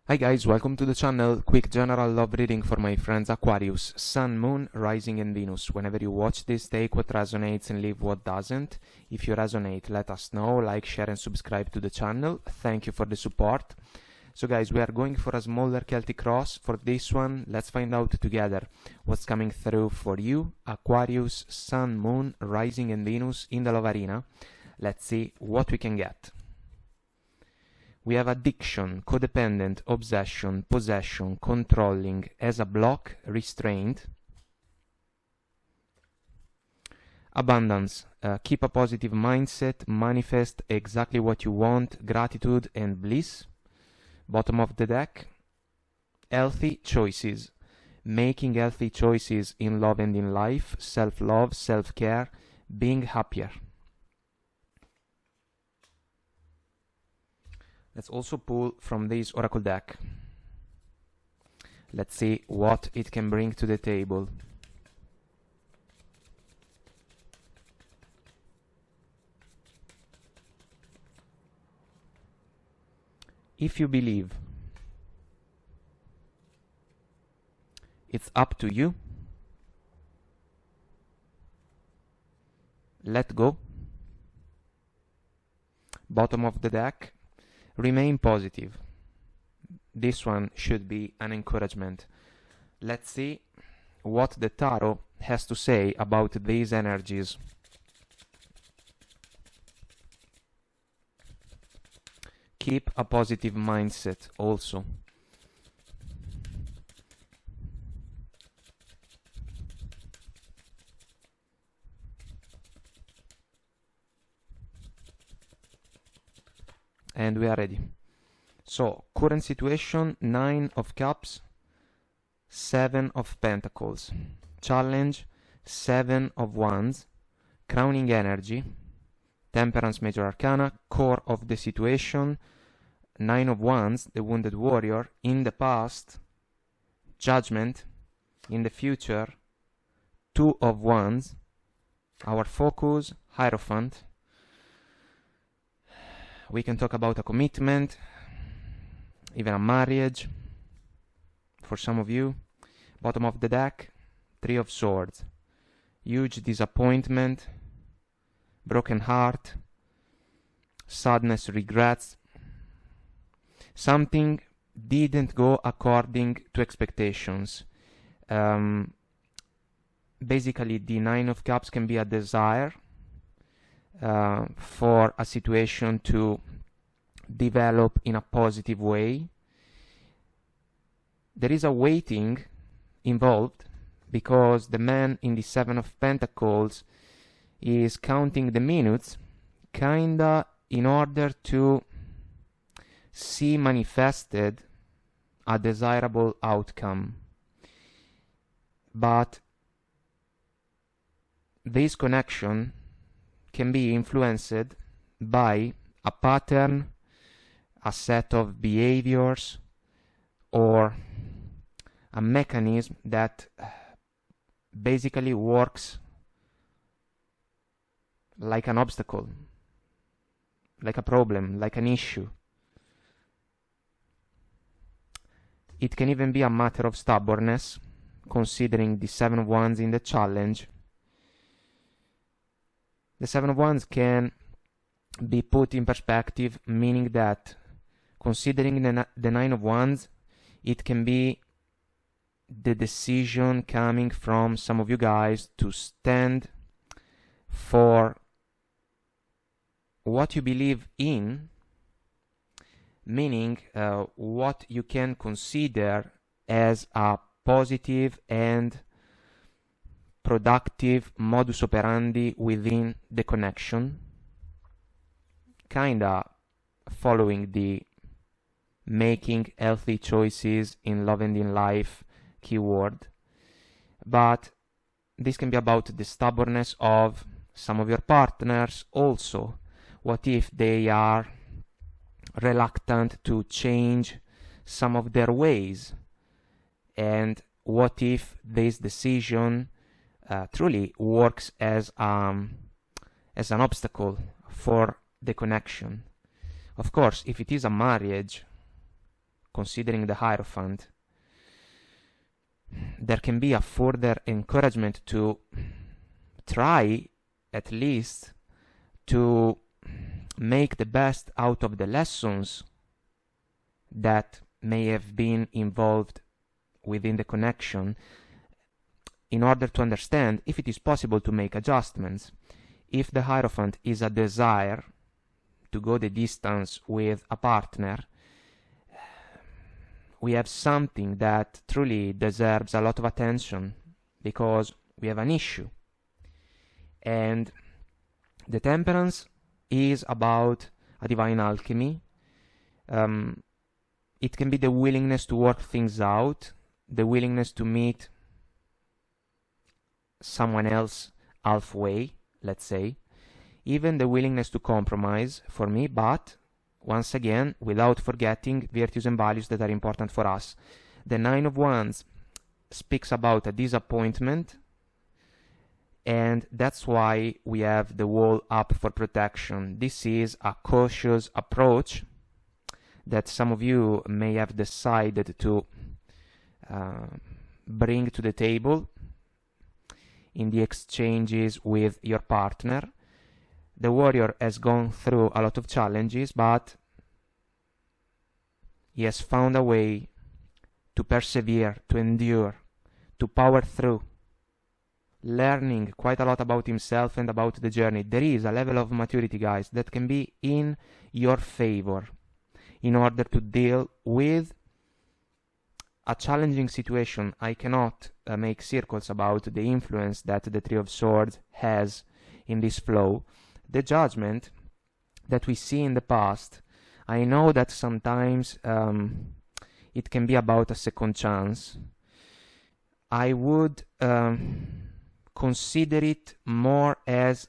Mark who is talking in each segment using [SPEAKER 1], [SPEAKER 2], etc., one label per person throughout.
[SPEAKER 1] Hi guys, welcome to the channel. Quick general love reading for my friends Aquarius, Sun, Moon, Rising and Venus. Whenever you watch this, take what resonates and leave what doesn't. If you resonate, let us know, like, share and subscribe to the channel. Thank you for the support. So guys, we are going for a smaller Celtic cross. For this one, let's find out together what's coming through for you, Aquarius, Sun, Moon, Rising and Venus in the love arena. Let's see what we can get. We have addiction, codependent, obsession, possession, controlling, as a block, restraint. Abundance, keep a positive mindset, manifest exactly what you want, gratitude and bliss. Bottom of the deck, healthy choices, making healthy choices in love and in life, self-love, self-care, being happier. Let's also pull from this oracle deck. Let's see what it can bring to the table. If you believe, it's up to you. Let go. Bottom of the deck. Remain positive. This one should be an encouragement. Let's see what the tarot has to say about these energies. Keep a positive mindset also. And we are ready. So, current situation, 9 of Cups, 7 of Pentacles. Challenge, 7 of Wands. Crowning energy, Temperance, Major Arcana. Core of the situation, 9 of Wands, the Wounded Warrior. In the past, Judgment. In the future, 2 of Wands. Our focus, Hierophant. We can talk about a commitment, even a marriage, for some of you. Bottom of the deck, 3 of Swords. Huge disappointment, broken heart, sadness, regrets. Something didn't go according to expectations. Basically, the 9 of Cups can be a desire for a situation to develop in a positive way. There is a waiting involved because the man in the 7 of Pentacles is counting the minutes kinda in order to see manifested a desirable outcome. But this connection can be influenced by a pattern, a set of behaviors, or a mechanism that basically works like an obstacle, like a problem, like an issue. It can even be a matter of stubbornness, considering the 7 of Wands in the challenge. The 7 of Wands can be put in perspective, meaning that considering the 9 of Wands, it can be the decision coming from some of you guys to stand for what you believe in, meaning what you can consider as a positive and productive modus operandi within the connection, kinda following the making healthy choices in love and in life keyword. But this can be about the stubbornness of some of your partners also. What if they are reluctant to change some of their ways? And what if this decision truly works as an obstacle for the connection? Of course, if it is a marriage, considering the Hierophant, there can be a further encouragement to try at least to make the best out of the lessons that may have been involved within the connection, in order to understand if it is possible to make adjustments. If the Hierophant is a desire to go the distance with a partner, we have something that truly deserves a lot of attention, because we have an issue. And the Temperance is about a divine alchemy. It can be the willingness to work things out, the willingness to meet someone else halfway, let's say, even the willingness to compromise for me, but once again, without forgetting virtues and values that are important for us. The Nine of Wands speaks about a disappointment, and that's why we have the wall up for protection. This is a cautious approach that some of you may have decided to bring to the table in the exchanges with your partner. The warrior has gone through a lot of challenges, but he has found a way to persevere, to endure, to power through, learning quite a lot about himself and about the journey. There is a level of maturity, guys, that can be in your favor in order to deal with a challenging situation. I cannot make circles about the influence that the Three of Swords has in this flow. The Judgment that we see in the past, I know that sometimes it can be about a second chance. I would consider it more as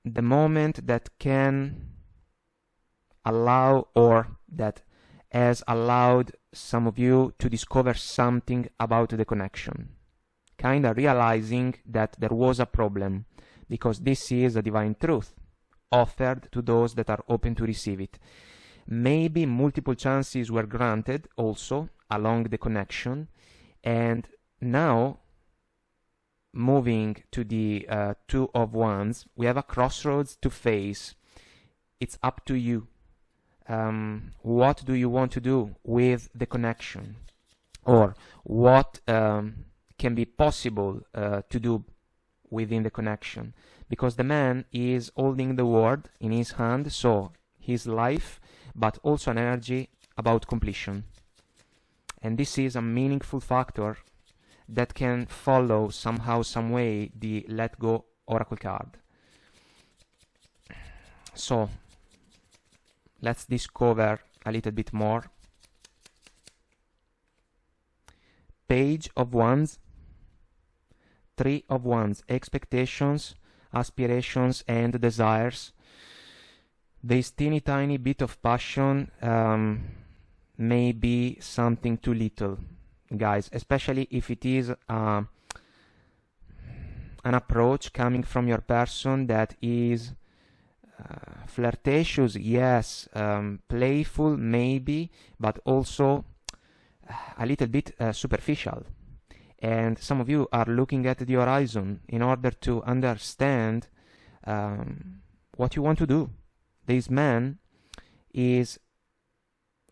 [SPEAKER 1] the moment that can allow, or that has allowed some of you to discover something about the connection, kind of realizing that there was a problem, because this is a divine truth offered to those that are open to receive it. Maybe multiple chances were granted also along the connection, and now moving to the Two of Wands, we have a crossroads to face. It's up to you. What do you want to do with the connection, or what can be possible to do within the connection? Because the man is holding the world in his hand, so his life, but also an energy about completion. And this is a meaningful factor that can follow somehow, some way, the Let Go Oracle card. So let's discover a little bit more. Page of Wands, Three of Wands, expectations, aspirations and desires. This teeny tiny bit of passion may be something too little, guys, especially if it is an approach coming from your person that is flirtatious, yes, playful maybe, but also a little bit superficial. And some of you are looking at the horizon in order to understand what you want to do. This man is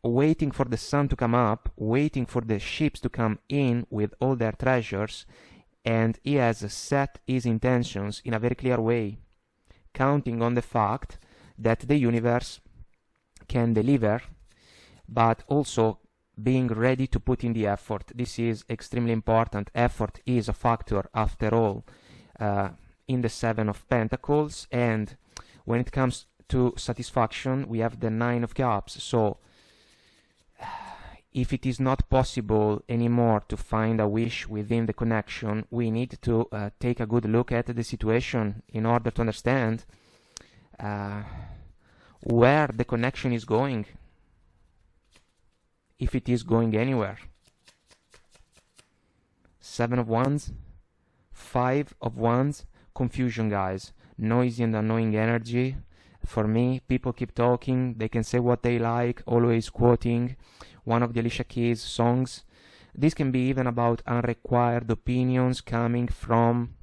[SPEAKER 1] waiting for the sun to come up, waiting for the ships to come in with all their treasures, and he has set his intentions in a very clear way, counting on the fact that the universe can deliver, but also being ready to put in the effort. This is extremely important. Effort is a factor, after all, in the Seven of Pentacles, and when it comes to satisfaction, we have the Nine of Cups. So if it is not possible anymore to find a wish within the connection, we need to take a good look at the situation in order to understand where the connection is going, if it is going anywhere. Seven of Wands, Five of Wands, confusion, guys, noisy and annoying energy, For me, people keep talking, they can say what they like, always quoting one of the Alicia Keys songs. This can be even about unrequired opinions coming from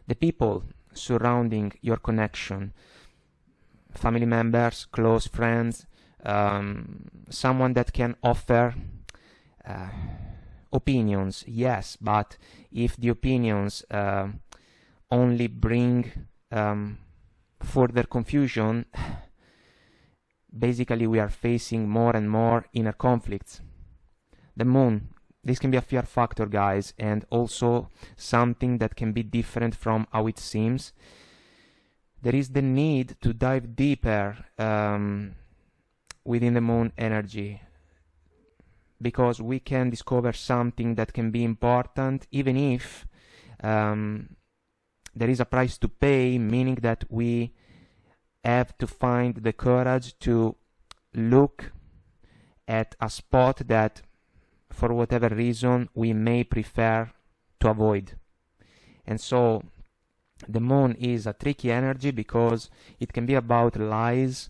[SPEAKER 1] the people surrounding your connection. Family members, close friends, someone that can offer opinions, yes, but if the opinions only bring further confusion, basically we are facing more and more inner conflicts. The moon, this can be a fear factor, guys, and also something that can be different from how it seems. There is the need to dive deeper within the moon energy, because we can discover something that can be important, even if there is a price to pay, meaning that we have to find the courage to look at a spot that, for whatever reason, we may prefer to avoid. And so the moon is a tricky energy because it can be about lies,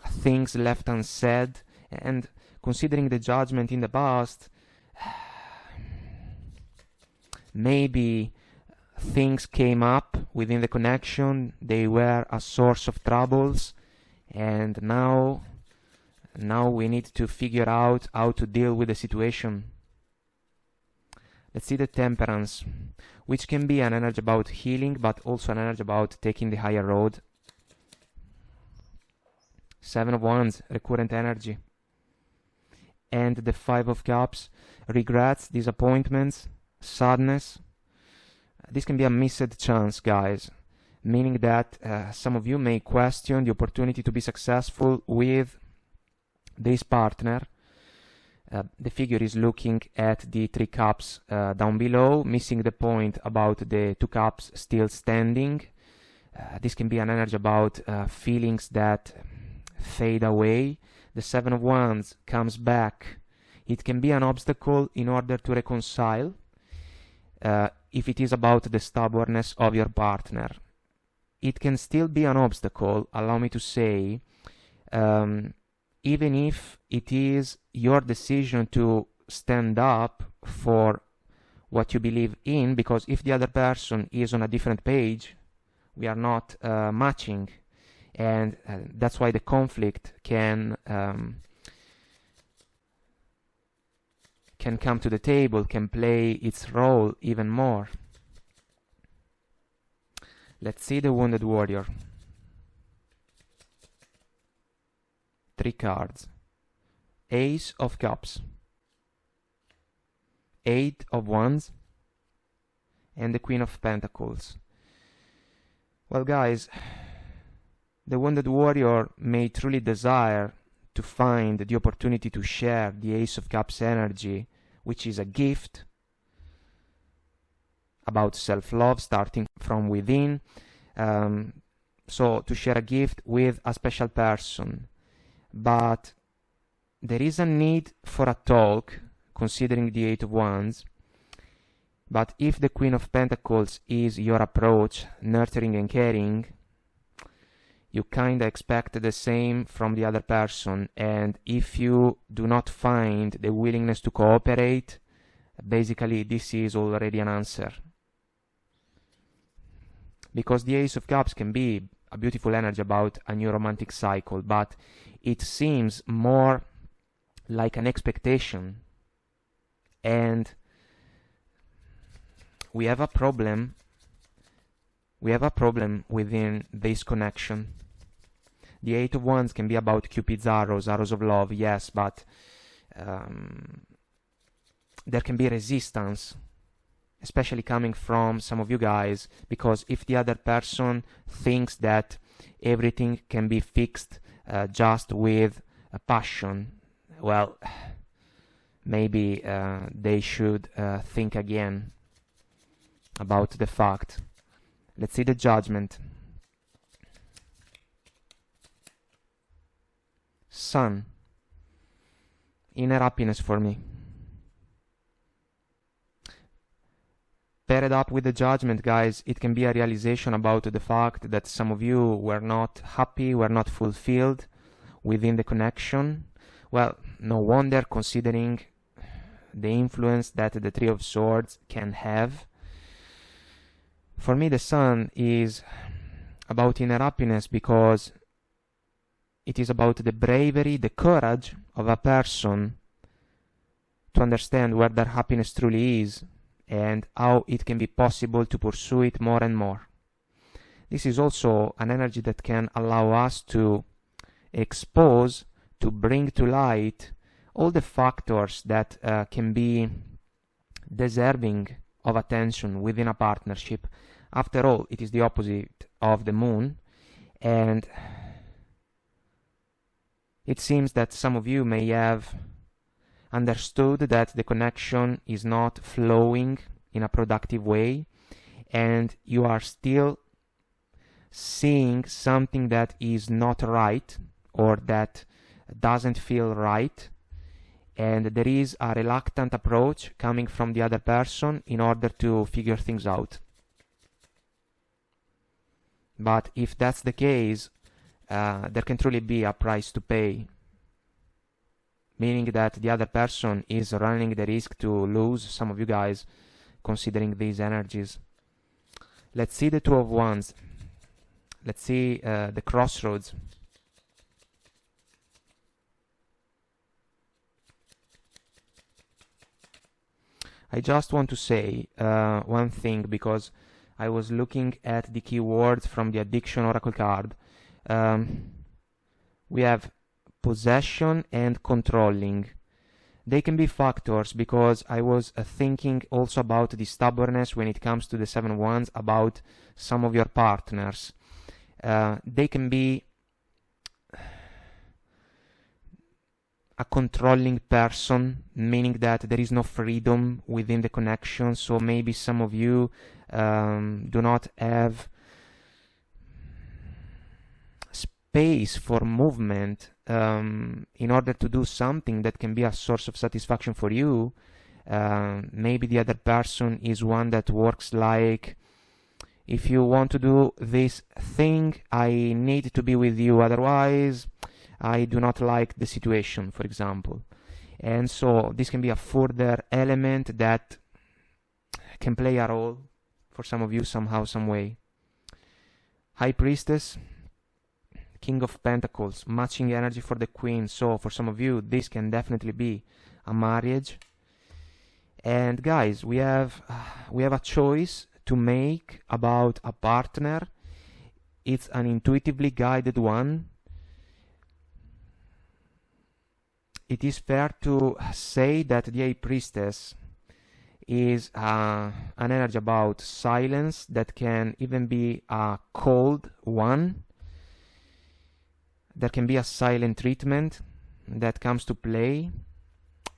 [SPEAKER 1] things left unsaid, and considering the judgment in the past, maybe things came up within the connection, they were a source of troubles, and now we need to figure out how to deal with the situation. Let's see the Temperance, which can be an energy about healing, but also an energy about taking the higher road. Seven of Wands, recurrent energy. And the Five of Cups, regrets, disappointments, sadness. This can be a missed chance, guys, meaning that some of you may question the opportunity to be successful with this partner. The figure is looking at the 3 cups down below, missing the point about the 2 cups still standing. This can be an energy about feelings that fade away. The 7 of Wands comes back. It can be an obstacle in order to reconcile, if it is about the stubbornness of your partner. It can still be an obstacle, allow me to say, even if it is your decision to stand up for what you believe in, because if the other person is on a different page, we are not matching, and that's why the conflict can come to the table, can play its role even more. Let's see the Wounded Warrior. 3 cards. Ace of Cups, 8 of Wands, and the Queen of Pentacles. Well, guys, the Wounded Warrior may truly desire to find the opportunity to share the Ace of Cups energy, which is a gift about self-love starting from within. So to share a gift with a special person. But there is a need for a talk, considering the 8 of Wands. But if the Queen of Pentacles is your approach, nurturing and caring, you kinda expect the same from the other person, and if you do not find the willingness to cooperate, basically this is already an answer. Because the Ace of Cups can be a beautiful energy about a new romantic cycle, but it seems more like an expectation, and we have a problem within this connection. The 8 of Wands can be about Cupid's arrows of love, yes, but there can be resistance, especially coming from some of you guys, because if the other person thinks that everything can be fixed just with passion, well, maybe they should think again about the fact. Let's see the Judgment. Sun. Inner happiness for me. Per pair it up with the Judgment, guys, it can be a realization about the fact that some of you were not happy, were not fulfilled within the connection. Well, no wonder, considering the influence that the Three of Swords can have. For me, the Sun is about inner happiness because it is about the bravery, the courage of a person to understand where their happiness truly is and how it can be possible to pursue it more and more. This is also an energy that can allow us to expose, to bring to light all the factors that can be deserving of attention within a partnership. After all, it is the opposite of the Moon, and it seems that some of you may have understood that the connection is not flowing in a productive way, and you are still seeing something that is not right or that doesn't feel right, and there is a reluctant approach coming from the other person in order to figure things out. But if that's the case, there can truly be a price to pay, meaning that the other person is running the risk to lose some of you guys, considering these energies. Let's see the Two of Wands. Let's see the crossroads. I just want to say one thing, because I was looking at the keywords from the Addiction Oracle card. We have possession and controlling. They can be factors, because I was thinking also about the stubbornness when it comes to the Seven of Wands about some of your partners. They can be a controlling person, meaning that there is no freedom within the connection. So maybe some of you do not have space for movement in order to do something that can be a source of satisfaction for you. Maybe the other person is one that works like, if you want to do this thing, I need to be with you, otherwise I do not like the situation, for example. And so this can be a further element that can play a role for some of you somehow, some way. High Priestess, King of Pentacles, matching energy for the Queen. So for some of you, this can definitely be a marriage. And guys, we have a choice to make about a partner. It's an intuitively guided one. It is fair to say that the High Priestess is an energy about silence that can even be a cold one. There can be a silent treatment that comes to play,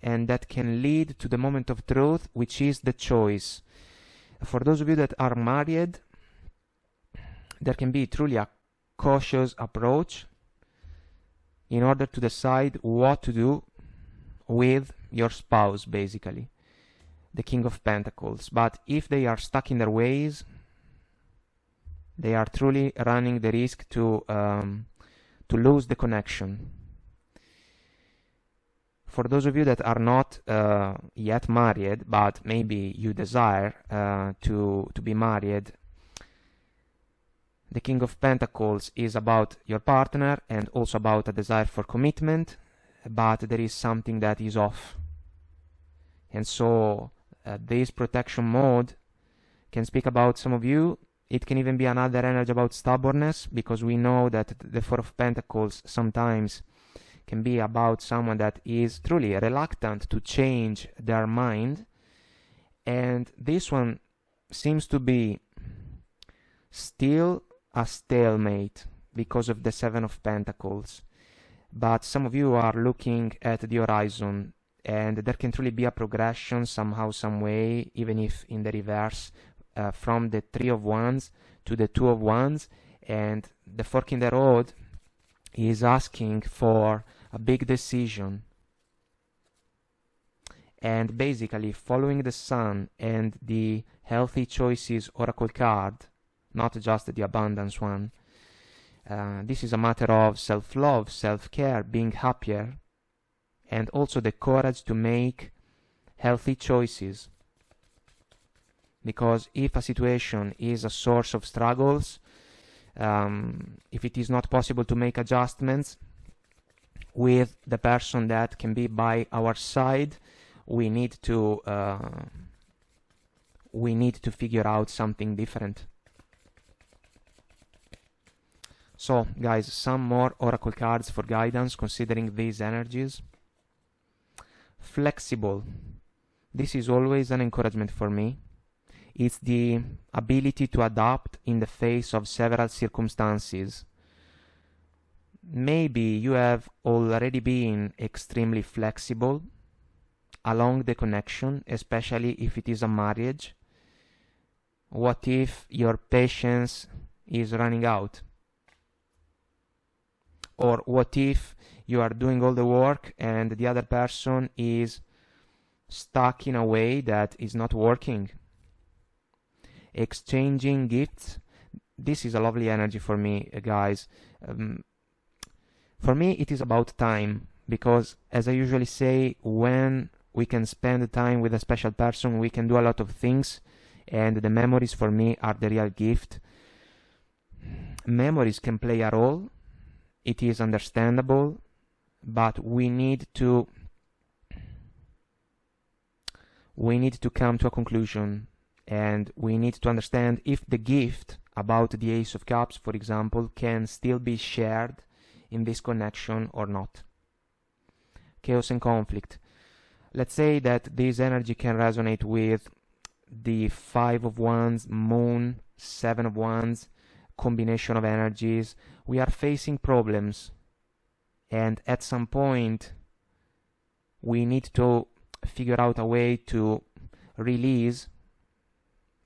[SPEAKER 1] and that can lead to the moment of truth, which is the choice. For those of you that are married, there can be truly a cautious approach in order to decide what to do with your spouse, basically, the King of Pentacles. But if they are stuck in their ways, they are truly running the risk to lose the connection. For those of you that are not yet married, but maybe you desire to be married, the King of Pentacles is about your partner and also about a desire for commitment, but there is something that is off. And so this protection mode can speak about some of you. It can even be another energy about stubbornness, because we know that the Four of Pentacles sometimes can be about someone that is truly reluctant to change their mind. And this one seems to be still a stalemate because of the Seven of Pentacles. But some of you are looking at the horizon, and there can truly be a progression somehow, some way, even if in the reverse, from the Three of Wands to the Two of Wands. And the fork in the road is asking for a big decision. And basically following the Sun and the Healthy Choices Oracle card, not just the Abundance one, this is a matter of self-love, self-care, being happier, and also the courage to make healthy choices. Because if a situation is a source of struggles, if it is not possible to make adjustments with the person that can be by our side, we need to figure out something different. So guys, some more oracle cards for guidance considering these energies. Flexible. This is always an encouragement for me. It's the ability to adapt in the face of several circumstances. Maybe you have already been extremely flexible along the connection, especially if it is a marriage. What if your patience is running out? Or what if you are doing all the work and the other person is stuck in a way that is not working? Exchanging gifts. This is a lovely energy for me, guys. For me, it is about time, because as I usually say, when we can spend time with a special person, we can do a lot of things, and the memories for me are the real gift. Memories can play a role. It is understandable, but we need to come to a conclusion, and we need to understand if the gift about the Ace of Cups, for example, can still be shared in this connection or not. Chaos and conflict. Let's say that this energy can resonate with the 5 of Wands, Moon, 7 of Wands, combination of energies. We are facing problems, and at some point we need to figure out a way to release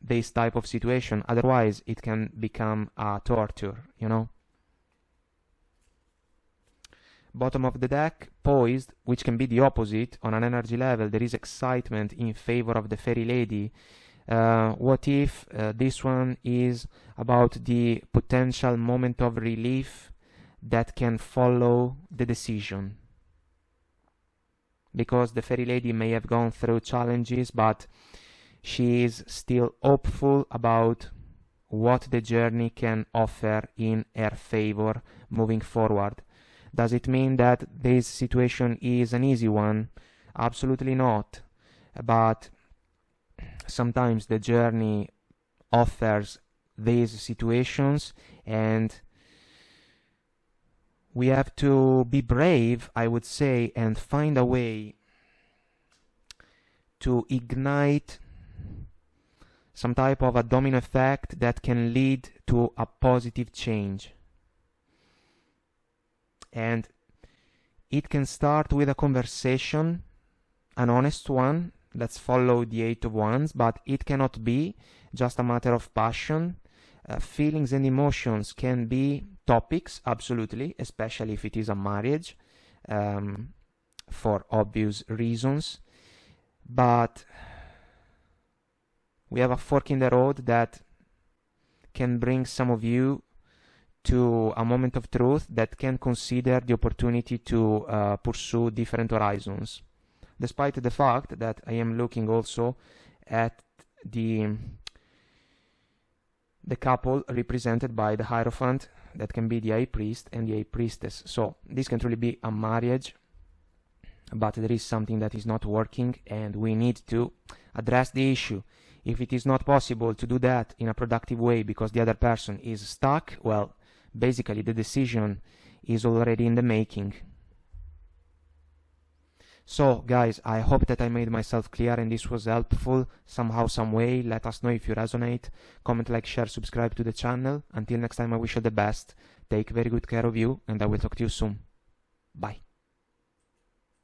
[SPEAKER 1] this type of situation, otherwise it can become a torture, you know. Bottom of the deck, poised, which can be the opposite. On an energy level, there is excitement in favor of the fairy lady. What if this one is about the potential moment of relief that can follow the decision? Because the fairy lady may have gone through challenges, but she is still hopeful about what the journey can offer in her favor moving forward. Does it mean that this situation is an easy one? Absolutely not. But sometimes the journey offers these situations, and we have to be brave, I would say, and find a way to ignite some type of a domino effect that can lead to a positive change. And it can start with a conversation, an honest one. Let's follow the 8 of Wands, but it cannot be just a matter of passion. Feelings and emotions can be topics, absolutely, especially if it is a marriage, for obvious reasons. But we have a fork in the road that can bring some of you to a moment of truth that can consider the opportunity to pursue different horizons. Despite the fact that I am looking also at the couple represented by the Hierophant, that can be the High Priest and the High Priestess. So this can truly be a marriage, but there is something that is not working, and we need to address the issue. If it is not possible to do that in a productive way because the other person is stuck, well, basically the decision is already in the making. So guys, I hope that I made myself clear and this was helpful somehow, some way. Let us know if you resonate. Comment, like, share, subscribe to the channel. Until next time, I wish you the best. Take very good care of you, and I will talk to you soon. Bye.